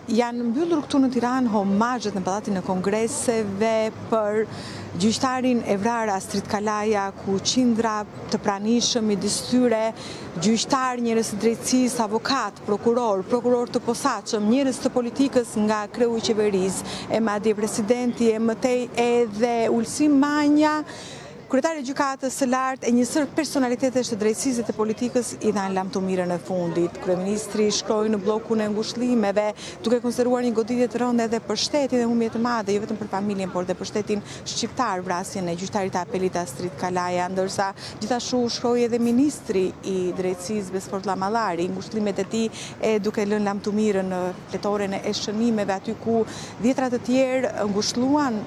Janë mbyllur këtu në Tiranë homazhet në Pallatin e Kongreseve për gjyqtarin e vrarë Astrid Kalaja, ku qindra të pranishëm midis tyre, gjyqtar, njerëz të drejtësisë, avokat, prokuror të posaçëm, njerëz të politikës nga kreu i qeverisë, e madje presidenti, e mëtej edhe Ulsim Manja, kryetari i gjykatës së lartë, e një sër personalitetesh të drejtësisë dhe të politikës i dhanë lamtumirën e fundit. Kryeministri shkroi në bllokun e ngushëllimeve, duke konsideruar një goditje të rëndë edhe për shtetin dhe humbje të madhe, jo vetëm për familjen, por edhe për shtetin shqiptar, vrasjen e gjyqtarit të apelit Astrid Kalaja, ndërsa gjithashtu shkroi edhe ministri i drejtësisë Besport Llamallari, ngushëllimet e tij duke lënë lamtumirën në fletoren e shënimeve, aty ku dhjetra të tjerë ngushëlluan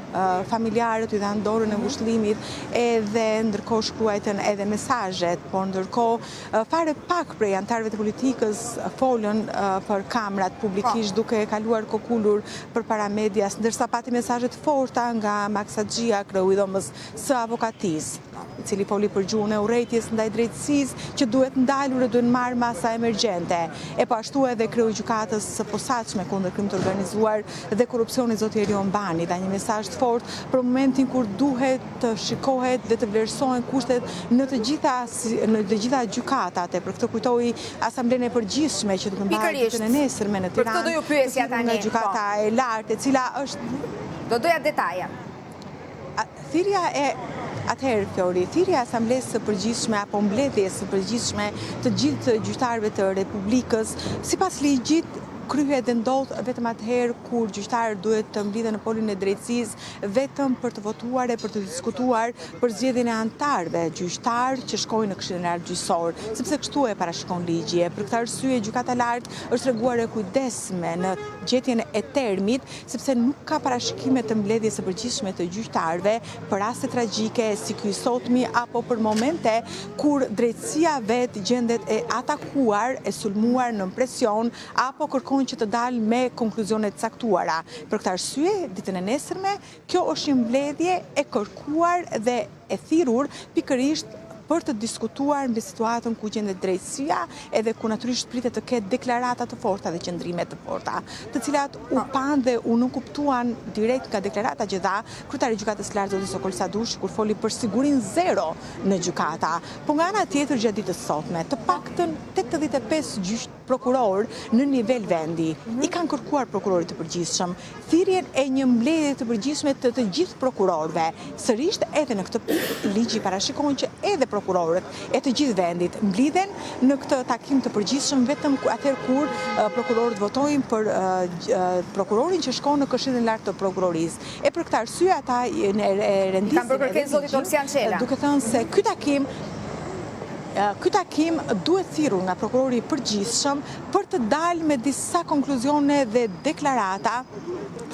familjarët, i dhanë dorën e ngushëllimit, edhe ndërkohë shkruajtën edhe mesazhet, por ndërkohë fare pak prej anëtarëve të politikës folën për kamrat publikisht duke kaluar kokullur përpara medias, ndërsa pati mesazhe të forta nga Max Haxhia, kreu i dhomës së avokatisë, i cili foli për gjuhën e urrejtjes ndaj drejtësisë që duhet ndalur e duhet marrë masa emergjente. E po ashtu edhe kreu i gjykatës së posaçme kundër krimit të organizuar dhe korrupsionit zoti Erion Bani dha një mesazh të fortë për momentin kur duhet të shikohet dhe të vlerësohen kushtet në të gjitha gjykatat. Për këtë kujtoi Asamblenë e Përgjithshme që do të mbahet ditën e nesërme në Tiranë. Për këtë do ju pyesja tani. Nga gjykata e lartë, e cila është do doja detaje. Thirrja e Atëherë, Flori, thirrja e Asamblesë së Përgjithshme apo mbledhjes së përgjithshme të gjithë gjyqtarëve të Republikës, sipas ligjit, kryhet dhe ndodh vetëm atëherë kur gjyqtarët duhet të mblidhen në polin e drejtësisë vetëm për të votuar e për të diskutuar për zgjedhjen e anëtarëve gjyqtar që shkojnë në Këshillin e Lartë Gjyqësor, sepse kështu e parashikon ligji. Për këtë arsye gjykata e lartë është treguar e kujdesshme në gjetjen e termit, sepse nuk ka parashikime të mbledhjes së përgjithshme të gjyqtarëve për raste tragjike si ky sotmi apo për momente kur drejtësia vet gjendet e atakuar, e sulmuar në presion apo kërkon që të dalë me konkluzionet caktuara. Për këtë arsye, ditën e nesërme, kjo është një mbledhje e kërkuar dhe e thirrur pikërisht për të diskutuar mbi situatën ku gjendet drejtësia, edhe ku natyrisht pritet të ketë deklarata të forta dhe qëndrime të forta, të cilat u pan dhe u nuk kuptuan direkt nga deklarata që dha kryetari i gjykatës së lartë zoti Sokol Sadushi kur foli për sigurinë zero në gjykata. Po nga ana tjetër gjatë ditës sotme, të paktën 85 prokuror në nivel vendi i kanë kërkuar prokurorit të përgjithshëm thirrjen e një mbledhje të përgjithshme të gjithë prokurorëve. Sërish edhe në këtë ligji parashikon që edhe prokurorët e të gjithë vendit mblidhen në këtë takim të përgjithshëm vetëm atëherë kur prokurorët votojnë për prokurorin që shkon në Këshillin e Lartë të Prokurorisë. E për këtë arsye ata rendisin kanë për kërkesë zotit Opsian Çela, duke thënë se ky takim duhet thirrur nga prokurori i përgjithshëm për të dalë me disa konkluzione dhe deklarata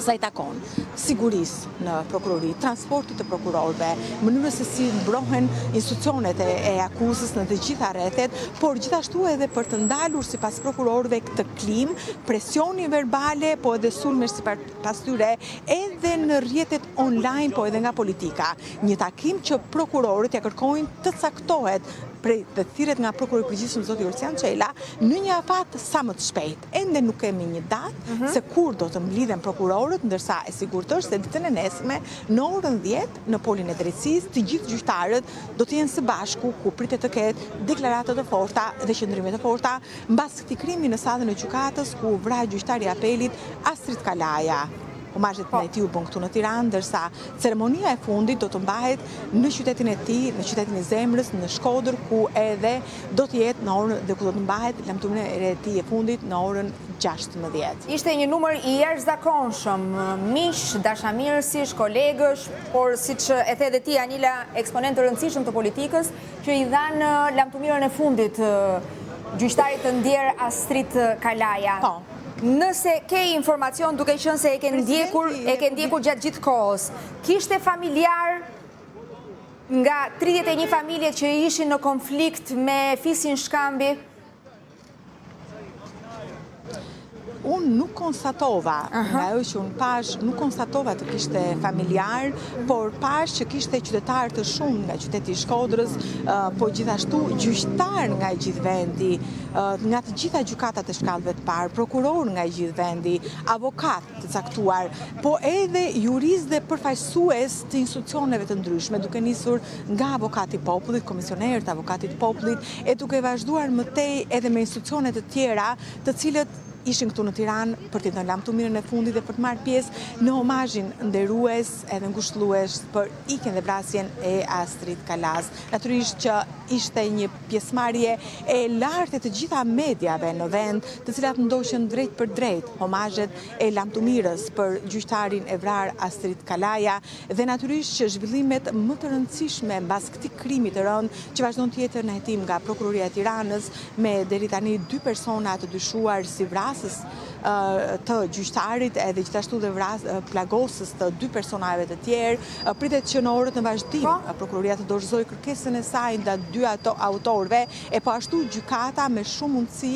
sa i takon sigurisë në prokurori, transportit të prokurorëve, mënyrës se si mbrohen institucionet e akuzës në të gjitha rrethet, por gjithashtu edhe për të ndalur sipas prokurorëve këtë klim, presioni verbale, po edhe sulmesh sipas tyre, edhe në rrjetet online, po edhe nga politika. Një takim që prokurorët ja kërkojnë të caktohet prej të thirret nga prokurori i përgjithshëm zoti Opsian Çela në një afat sa më të shpejt. Ende nuk kemi një datë se kur do të mblidhen prokurorët, ndërsa e sigurt është se ditën e nesërme në orën 10 në polin e drejtësisë të gjithë gjyqtarët do të jenë së bashku ku pritet të ketë deklarata të forta dhe qëndrime të forta mbas këtij krimi në sallën e gjykatës ku vra gjyqtari i apelit Astrid Kalaja. Omazhet në tij u bën këtu në Tiranë, ndërsa ceremonia e fundit do të mbahet në qytetin e tij, në qytetin e zemrës, në Shkodër, ku edhe do të jetë në orën dhe ku do të mbahet lamturia e tij e fundit në orën 16. Ishte një numër i jashtëzakonshëm, miq, dashamirësish, kolegësh, por siç e the edhe ti Anila, eksponent të rëndësishëm të politikës, që i dhanë lamtumirën e fundit gjyqtarit të ndjer Astrid Kalaja. Nëse ke informacion duke qenë se e ke ndjekur gjatë gjithë kohës, kishte familjar nga 31 familje që ishin në konflikt me fisin Shkambi? unë nuk konstatova, nga ajo që unë pash, nuk konstatova të kishte familjar, por pash që kishte qytetar të shumë nga qyteti i Shkodrës, po gjithashtu gjyqtar nga gjithë vendi, nga të gjitha gjykatat e shkallëve të parë, prokuror nga gjithë vendi, avokat të caktuar, po edhe jurist dhe përfaqësues të institucioneve të ndryshme, duke nisur nga avokati i popullit, komisionerët, avokatit të popullit, e duke vazhduar mëtej edhe me institucione të tjera, të cilët ishin këtu në Tiranë për t'i dhënë lamtumirën e fundit dhe për të marrë pjesë në homazhin nderues edhe ngushëllues për ikjen dhe vrasjen e Astrid Kalaz. Natyrisht që ishte një pjesëmarrje e lartë e të gjitha mediave në vend, të cilat ndoqën drejt për drejt homazhet e lamtumirës për gjyqtarin e vrarë Astrid Kalaja dhe natyrisht që zhvillimet më të rëndësishme mbas këtij krimi të rënd që vazhdon të jetë në hetim nga Prokuroria e Tiranës me deri tani 2 persona të dyshuar si vrasës të gjyqtarit edhe gjithashtu dhe plagosës të 2 personave të tjerë. Pritet që në orët në vazhdim Prokuroria të dorëzoj kërkesën e saj nda 2 autorëve, e po ashtu gjykata me shumë mundësi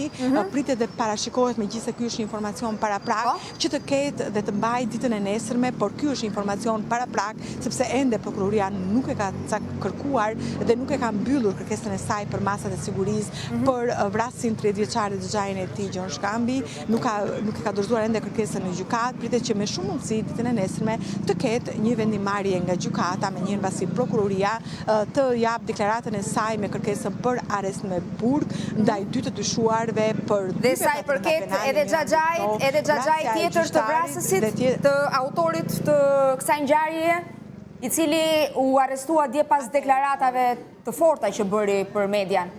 pritet dhe parashikohet, megjithëse ky është informacion paraprak, që të ketë dhe të mbajë ditën e nesërme, por ky është informacion paraprak sepse ende Prokuroria nuk e ka kërkuar dhe nuk e ka mbyllur kërkesën e saj për masat e sigurisë për vrasin 30 vjeçar të xhain e tij Gjon Shkambi, nuk e ka dorëzuar ende kërkesën në gjykat, pritet që me shumë mundësi ditën e nesërme të ketë një vendimarrje nga gjykata me njëherë mbasi Prokuroria të jap deklaratën e saj me kërkesën për arrest me burg ndaj 2 të dyshuarve për dhe sa i përket edhe xhaxhait tjetër të vrasësit, të autorit të kësaj ngjarjeje, i cili u arrestua dje pas deklaratave të forta që bëri për median.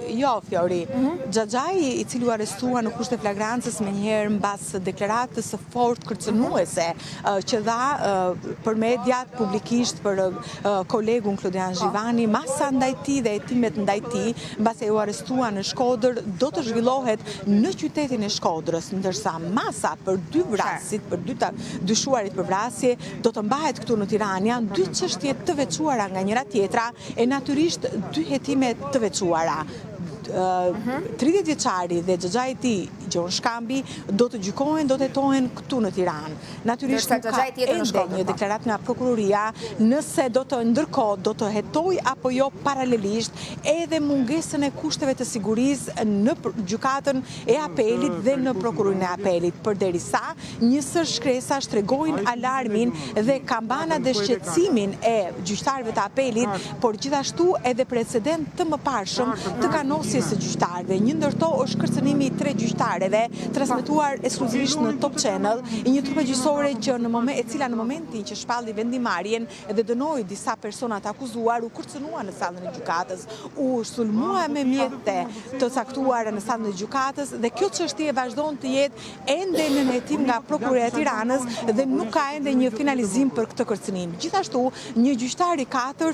Jo, Fjori. Xhaxhai, i cili u arrestua në kushte flagrancës me njëherë mbas deklaratës së fortë kërcënuese që dha për mediat publikisht për kolegun Klodian Zhivani, masa ndaj tij dhe hetimet ndaj tij, mbasi u arrestua në Shkodër, do të zhvillohet në qytetin e Shkodrës, ndërsa masa për 2 vrasit, për 2 të dyshuarit për vrasje, do të mbahet këtu në Tiranë. Janë 2 çështje të veçuara nga njëra tjetra e natyrisht 2 hetime të veçuara. 30 vjeçari dhe xhaxhai i tij Gjon Shkambi do të gjykohen, do të hetohen këtu në Tiranë. Natyrisht nuk ka ende një deklaratë nga prokuroria nëse do të ndërkohë do të hetoj apo jo paralelisht edhe mungesën e kushteve të sigurisë në gjykatën e apelit dhe në prokurorinë e apelit, përderisa njësër shkresa shtregojnë alarmin dhe kambana dhe shqetësimin e gjyqtarëve të apelit, por gjithashtu edhe precedent të mëparshëm të kanosjes së gjyqtarëve. Një ndërto është kërcënimi i 3 gjyqtarëve, transmetuar ekskluzivisht në Top Channel, një trupe gjyqësore që e cila në momentin që shpalli vendimarrjen dhe dënoi disa persona të akuzuar, u kërcënua në sallën e gjykatës, u sulmua me mjete të caktuara në sallën e gjykatës dhe kjo çështje vazhdon të jetë ende në hetim nga Prokuroria e Tiranës dhe nuk ka ende një finalizim për këtë kërcënim. Gjithashtu, një gjyqtar i 4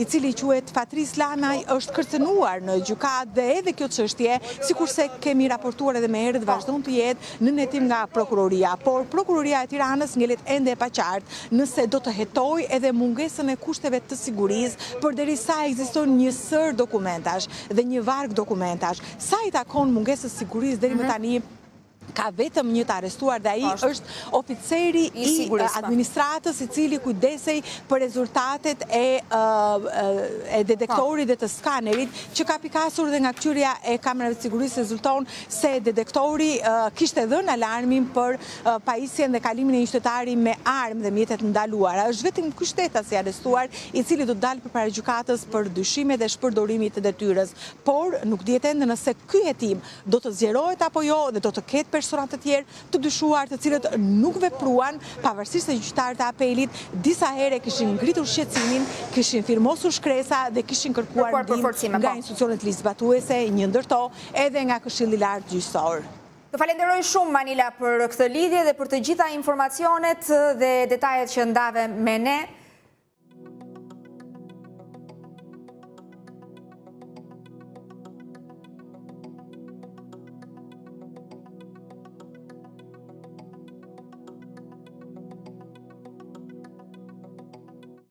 i cili quhet Fatris Lamaj është kërcënuar në gjykatë dhe edhe kjo çështje, sikurse kemi raportuar edhe më herët, vazhdon të jetë në hetim nga prokuroria, por Prokuroria e Tiranës ngelet ende e paqartë nëse do të hetojë edhe mungesën e kushteve të sigurisë, përderisa ekziston një sër dokumentash dhe një varg dokumentash. Sa i takon mungesës sigurisë deri më tani, ka vetëm një të arrestuar dhe ai është oficeri i administratës i cili kujdesej për rezultatet e detektorit dhe të skanerit që ka pikasur dhe nga kthyrja e kamerave të sigurisë rezulton se detektori kishte dhënë alarmin për pajisjen dhe kalimin e një qytetari me armë dhe mjetet ndaluara. Është vetëm ky shtetës i arrestuar i cili do të dalë përpara gjykatës për dyshime dhe shpërdorimit të detyrës, por nuk dihet ende nëse ky hetim do të zgjerohet apo jo dhe do të ketë persona të tjerë të dyshuar të cilët nuk vepruan, pavarësisht se gjyqtarët e apelit disa herë kishin ngritur shqetësimin, kishin firmosur shkresa dhe kishin kërkuar ndihmë nga institucionet ligjzbatuese, një ndërto edhe nga Këshilli i Lartë Gjyqësor. Të falenderoj shumë Manila për këtë lidhje dhe për të gjitha informacionet dhe detajet që ndave me ne.